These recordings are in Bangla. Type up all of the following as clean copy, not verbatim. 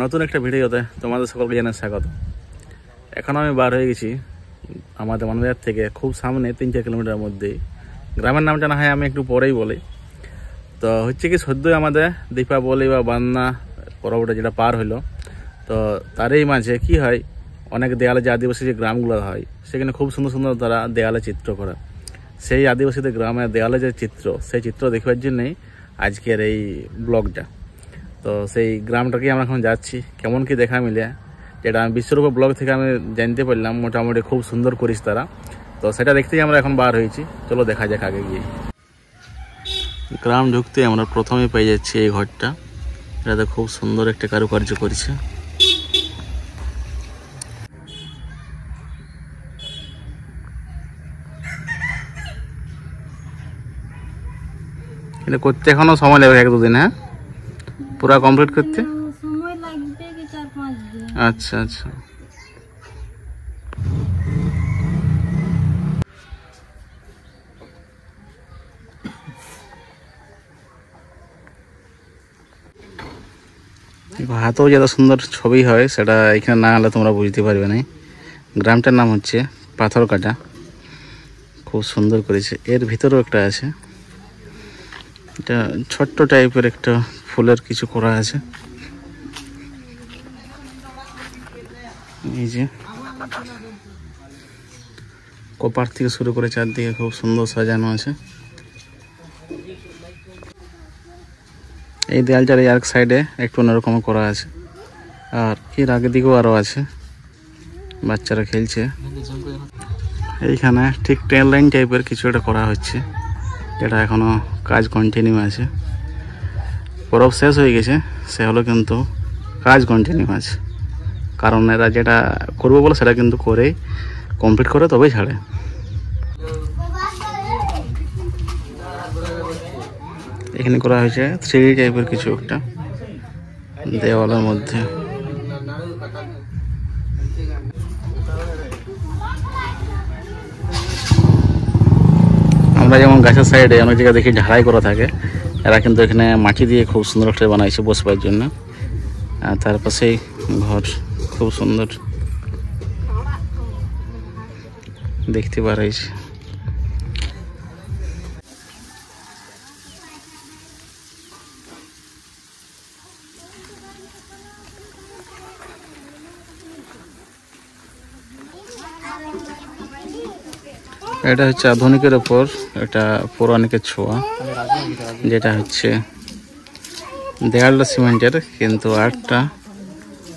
নতুন একটা ভিডিওতে তোমাদের সকলকে জানাই স্বাগত। এখন আমি বার হয়ে গেছি আমাদের মানবাজার থেকে খুব সামনে 3-4 কিলোমিটার মধ্যেই। গ্রামের নামটা না হয় আমি একটু পরেই বলি। তো হচ্ছে কি সদ্যই আমাদের দীপাবলি বা বান্না পরবটা যেটা পার হইলো, তো তারই মাঝে কি হয়, অনেক দেয়ালে যে আদিবাসী যে গ্রামগুলো হয় সেখানে খুব সুন্দর সুন্দর তারা দেয়ালে চিত্র করে। সেই আদিবাসীদের গ্রামের দেয়ালে যে চিত্র, সেই চিত্র দেখবার জন্যই আজকের এই ব্লগটা। তো সেই গ্রামটাকে আমরা এখন যাচ্ছি, কেমন কি দেখা মিলে, যেটা আমি বিশ্বরূপ ব্লগ থেকে আমি জানতে পারলাম মোটামুটি খুব সুন্দর করিস তারা। তো সেটা দেখতেই আমরা এখন বার হয়েছি, চলো দেখা যাক আগে গিয়ে। গ্রাম ঢুকতে আমরা প্রথমে পেয়ে যাচ্ছি এই ঘরটা, এটাতে খুব সুন্দর একটা কারুকার্য করেছে। এটা করতে এখনো সময় লাগবে 1-2 দিন, হ্যাঁ পুরা কমপ্লিট করতে সময় লাগবে কি 4-5 দিন। আচ্ছা আচ্ছা, হাতেও যত সুন্দর ছবি হয় সেটা এখানে না হলে তোমরা বুঝতে পারবে না। গ্রামটার নাম হচ্ছে পাথরকাটা, খুব সুন্দর করেছে। এর ভিতরেও একটা আছে, এটা ছোট্ট টাইপের একটা ফুলের কিছু করা আছে। এই যে কপার থেকে শুরু করে চারদিকে খুব সুন্দর সাজানো আছে। এই দেয়ালটার এই আরেক সাইডে একটু অন্যরকম করা আছে, আর এর আগের দিকেও আরও আছে, বাচ্চারা খেলছে। এইখানে ঠিক ট্রেন লাইন টাইপের কিছু একটা করা হচ্ছে, যেটা এখনো কাজ কন্টিনিউ আছে। পরব শেষ হয়ে গেছে, সে হলো কিন্তু কাজ কন্টিনিউ আছে, কারণ এরা যেটা করবো বলে সেটা কিন্তু করেই কমপ্লিট করে তবেই ছাড়ে। এখানে করা হয়েছে 3D টাইপের কিছু একটা দেওয়ালের মধ্যে। আমরা যেমন গাছের সাইডে অনেক জায়গায় দেখি ঝাড়াই করা থাকে, এরা কিন্তু এখানে মাটি দিয়ে খুব সুন্দর একটা বানাইছে বসবার জন্য। আর তার পাশেই ঘর খুব সুন্দর দেখতে পারাইছে। এটা হচ্ছে আধুনিকের ওপর এটা পৌরাণিকের ছোঁয়া, যেটা হচ্ছে দেয়ালটা সিমেন্টের কিন্তু আর্টটা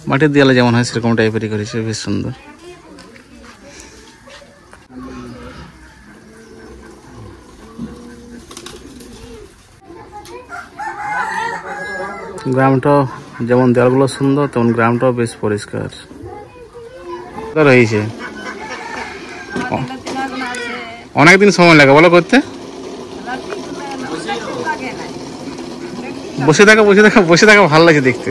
মাটির দেয়ালে যেমন হয় সেরকম টাইপেরই করেছে, বেশ সুন্দর। গ্রামটাও যেমন দেয়ালগুলো সুন্দর, তেমন গ্রামটাও বেশ পরিষ্কার রয়েছে। অনেকদিন সময় লাগে বলো করতে? বসে থাকা বসে থাকা বসে থাকা ভালো লাগছে দেখতে।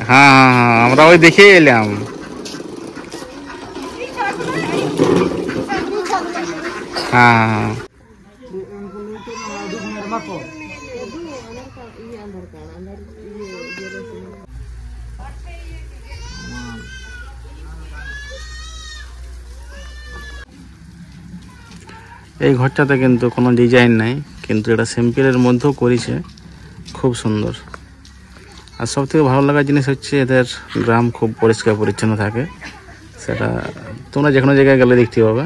হ্যাঁ হ্যাঁ হ্যাঁ, আমরা ওই দেখে এলাম। হ্যাঁ হ্যাঁ, এই ঘরটাতে কিন্তু কোনো ডিজাইন নাই, কিন্তু এটা সিম্পলের মধ্যেও করেছে, খুব সুন্দর। আর সব থেকে ভালো লাগার জিনিস হচ্ছে এদের গ্রাম খুব পরিষ্কার পরিচ্ছন্ন থাকে, সেটা তোমরা যে কোনো জায়গায় গেলে দেখতে পাবে।